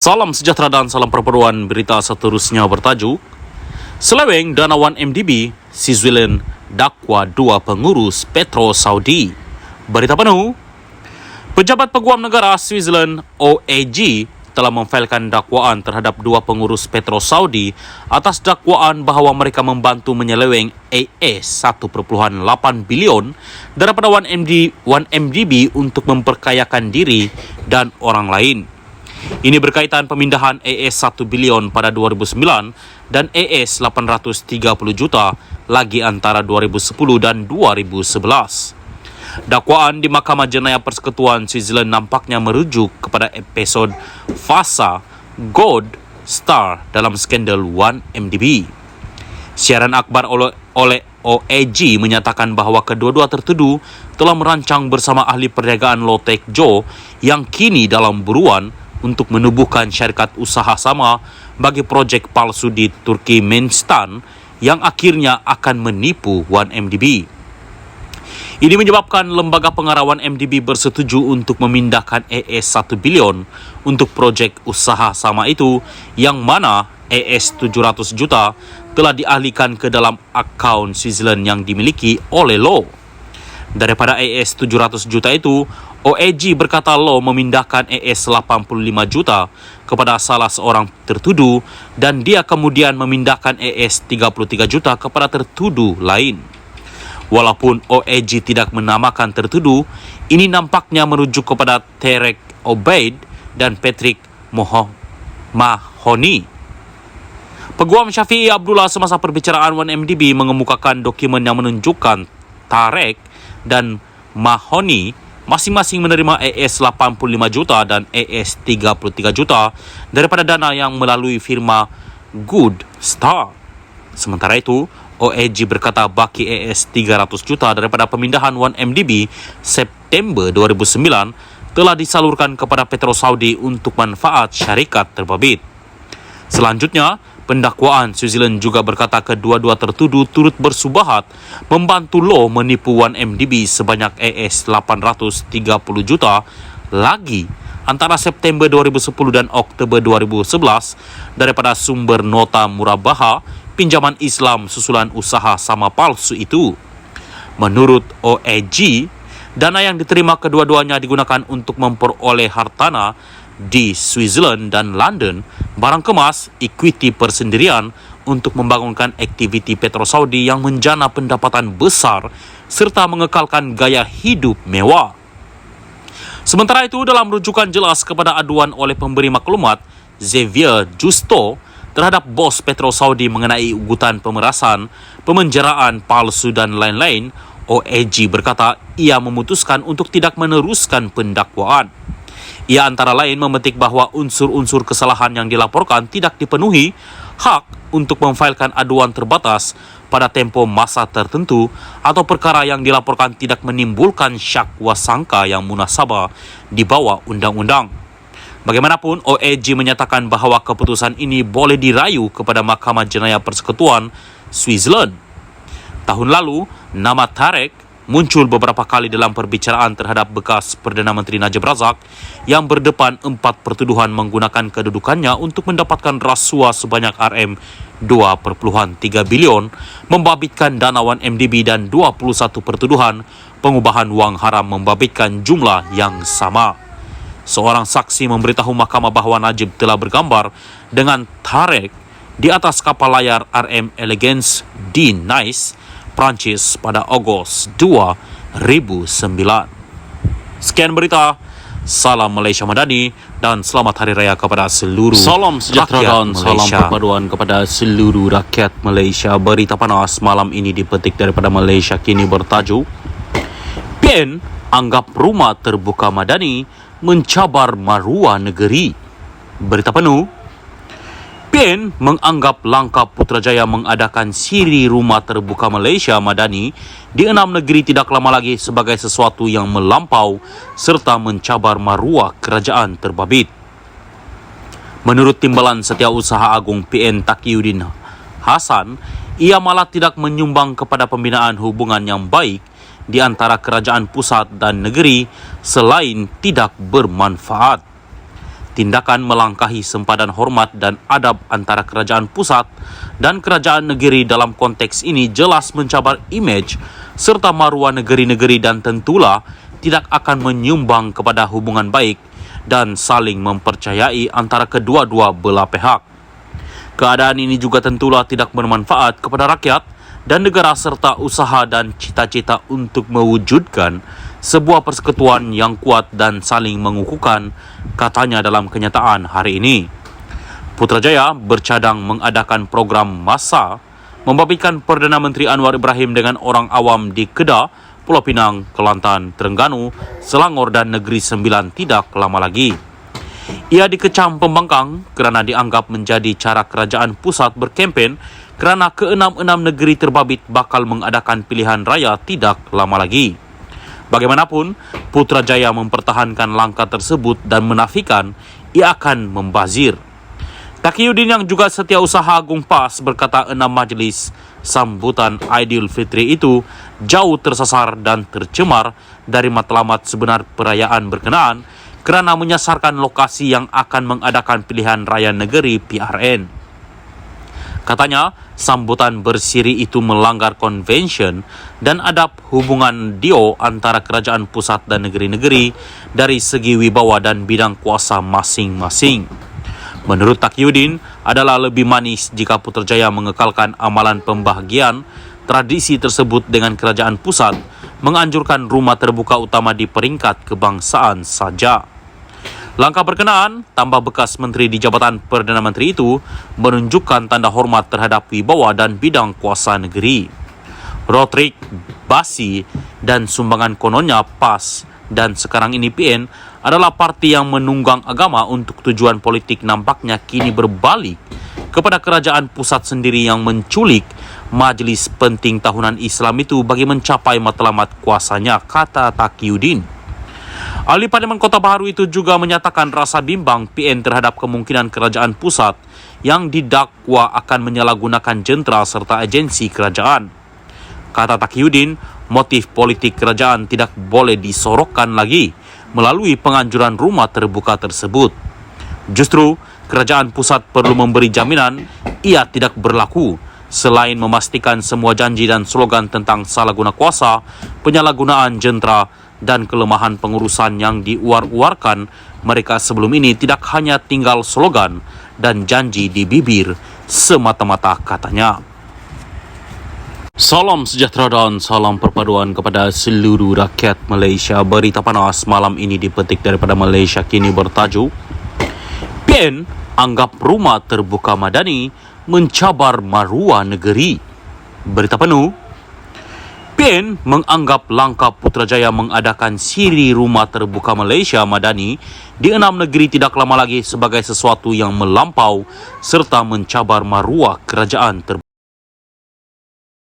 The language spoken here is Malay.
Salam sejahtera dan salam perpaduan. Berita seterusnya bertajuk Seleweng dana 1MDB, Switzerland dakwa 2 pengurus Petro Saudi. Berita penuh. Pejabat Peguam Negara Switzerland OAG telah memfailkan dakwaan terhadap 2 pengurus Petro Saudi atas dakwaan bahawa mereka membantu menyeleweng AS 1.8 bilion daripada 1MDB untuk memperkayakan diri dan orang lain. Ini berkaitan pemindahan AS 1 bilion pada 2009 dan AS 830 juta lagi antara 2010 dan 2011. Dakwaan di Mahkamah Jenayah Persekutuan Switzerland nampaknya merujuk kepada episod Fasa Gold Star dalam skandal 1MDB. Siaran akhbar oleh OAG menyatakan bahawa kedua-dua tertuduh telah merancang bersama ahli perniagaan Lotek Jo yang kini dalam buruan untuk menubuhkan syarikat usaha sama bagi projek palsu di Turkmenistan yang akhirnya akan menipu 1MDB. Ini menyebabkan lembaga pengarawan MDB bersetuju untuk memindahkan AS 1 bilion untuk projek usaha sama itu, yang mana AS 700 juta telah dialihkan ke dalam akaun Switzerland yang dimiliki oleh Lo. Daripada AS 700 juta itu, OAG berkata Lo memindahkan AS 85 juta kepada salah seorang tertuduh dan dia kemudian memindahkan AS 33 juta kepada tertuduh lain. Walaupun OAG tidak menamakan tertuduh, ini nampaknya merujuk kepada Tarek Obaid dan Patrick Mahoney. Peguam Syafi'i Abdullah semasa perbicaraan 1MDB mengemukakan dokumen yang menunjukkan Tarek dan Mahoney masing-masing menerima AS 85 juta dan AS 33 juta daripada dana yang melalui firma Good Star. Sementara itu, OAG berkata baki AS 300 juta daripada pemindahan 1MDB September 2009 telah disalurkan kepada Petro Saudi untuk manfaat syarikat terbabit. Selanjutnya, pendakwaan Switzerland juga berkata kedua-dua tertuduh turut bersubahat membantu Lo menipu 1MDB sebanyak AS 830 juta lagi antara September 2010 dan Oktober 2011 daripada sumber nota murabaha pinjaman Islam susulan usaha sama palsu itu. Menurut OAG, dana yang diterima kedua-duanya digunakan untuk memperoleh hartana di Switzerland dan London, barang kemas, equity persendirian untuk membangunkan aktiviti Petro Saudi yang menjana pendapatan besar serta mengekalkan gaya hidup mewah. Sementara itu, dalam rujukan jelas kepada aduan oleh pemberi maklumat Xavier Justo terhadap bos Petro Saudi mengenai ugutan pemerasan, pemenjaraan palsu dan lain-lain, OAG berkata ia memutuskan untuk tidak meneruskan pendakwaan. Ia antara lain memetik bahawa unsur-unsur kesalahan yang dilaporkan tidak dipenuhi, hak untuk memfailkan aduan terbatas pada tempoh masa tertentu atau perkara yang dilaporkan tidak menimbulkan syak wasangka yang munasabah di bawah undang-undang. Bagaimanapun, OAG menyatakan bahawa keputusan ini boleh dirayu kepada Mahkamah Jenayah Persekutuan Switzerland. Tahun lalu, nama Tarek muncul beberapa kali dalam perbicaraan terhadap bekas Perdana Menteri Najib Razak yang berdepan 4 pertuduhan menggunakan kedudukannya untuk mendapatkan rasuah sebanyak RM 2.3 bilion, membabitkan dana 1MDB dan 21 pertuduhan pengubahan wang haram membabitkan jumlah yang sama. Seorang saksi memberitahu mahkamah bahawa Najib telah bergambar dengan Tarek di atas kapal layar RM Elegance di Nice, Prancis pada Ogos 2009. Sekian berita. Salam Malaysia Madani dan selamat Hari Raya kepada seluruh salam sejahtera dan salam perpaduan kepada seluruh rakyat Malaysia. Berita panas malam ini dipetik daripada Malaysia Kini bertajuk PN anggap rumah terbuka Madani mencabar maruah negeri. Berita penuh. PN menganggap langkah Putrajaya mengadakan siri rumah terbuka Malaysia Madani di 6 negeri tidak lama lagi sebagai sesuatu yang melampau serta mencabar maruah kerajaan terbabit. Menurut Timbalan Setiausaha Agung PN Taqiyuddin Hasan, ia malah tidak menyumbang kepada pembinaan hubungan yang baik di antara kerajaan pusat dan negeri selain tidak bermanfaat. tindakan melangkahi sempadan hormat dan adab antara kerajaan pusat dan kerajaan negeri dalam konteks ini jelas mencabar imej serta maruah negeri-negeri dan tentulah tidak akan menyumbang kepada hubungan baik dan saling mempercayai antara kedua-dua belah pihak. Keadaan ini juga tentulah tidak bermanfaat kepada rakyat dan negara serta usaha dan cita-cita untuk mewujudkan sebuah persekutuan yang kuat dan saling mengukuhkan, katanya dalam kenyataan hari ini. Putrajaya bercadang mengadakan program massa membabikan Perdana Menteri Anwar Ibrahim dengan orang awam di Kedah, Pulau Pinang, Kelantan, Terengganu, Selangor dan Negeri Sembilan tidak lama lagi. Ia dikecam pembangkang kerana dianggap menjadi cara kerajaan pusat berkempen kerana ke-6 negeri terbabit bakal mengadakan pilihan raya tidak lama lagi. Bagaimanapun, Putrajaya mempertahankan langkah tersebut dan menafikan ia akan membazir. Taqiyuddin yang juga Setiausaha Agung PAS berkata 6 majlis sambutan Aidilfitri itu jauh tersasar dan tercemar dari matlamat sebenar perayaan berkenaan kerana menyasarkan lokasi yang akan mengadakan pilihan raya negeri PRN. Katanya, sambutan bersiri itu melanggar konvensyen dan adab hubungan dio antara kerajaan pusat dan negeri-negeri dari segi wibawa dan bidang kuasa masing-masing. Menurut Taqiyuddin, adalah lebih manis jika Putrajaya mengekalkan amalan pembahagian tradisi tersebut dengan kerajaan pusat menganjurkan rumah terbuka utama di peringkat kebangsaan saja. Langkah berkenaan, tambah bekas menteri di Jabatan Perdana Menteri itu menunjukkan tanda hormat terhadap wibawa dan bidang kuasa negeri. Rodrik, Basi dan sumbangan kononnya PAS dan sekarang ini PN adalah parti yang menunggang agama untuk tujuan politik nampaknya kini berbalik kepada kerajaan pusat sendiri yang menculik majlis penting tahunan Islam itu bagi mencapai matlamat kuasanya, kata Taqiyuddin. Ahli Parlimen Kota Baharu itu juga menyatakan rasa bimbang PN terhadap kemungkinan kerajaan pusat yang didakwa akan menyalahgunakan jentera serta agensi kerajaan. Kata Taqiyuddin, motif politik kerajaan tidak boleh disorokkan lagi melalui penganjuran rumah terbuka tersebut. Justru, kerajaan pusat perlu memberi jaminan ia tidak berlaku selain memastikan semua janji dan slogan tentang salah guna kuasa, penyalahgunaan jentera dan kelemahan pengurusan yang diuar-uarkan mereka sebelum ini tidak hanya tinggal slogan dan janji di bibir semata-mata, katanya. Salam sejahtera dan salam perpaduan kepada seluruh rakyat Malaysia. Berita panas malam ini dipetik daripada Malaysia Kini bertajuk PN anggap rumah terbuka madani mencabar maruah negeri. Berita penuh, PN menganggap langkah Putrajaya mengadakan siri rumah terbuka Malaysia Madani di 6 negeri tidak lama lagi sebagai sesuatu yang melampau serta mencabar maruah kerajaan terbuka.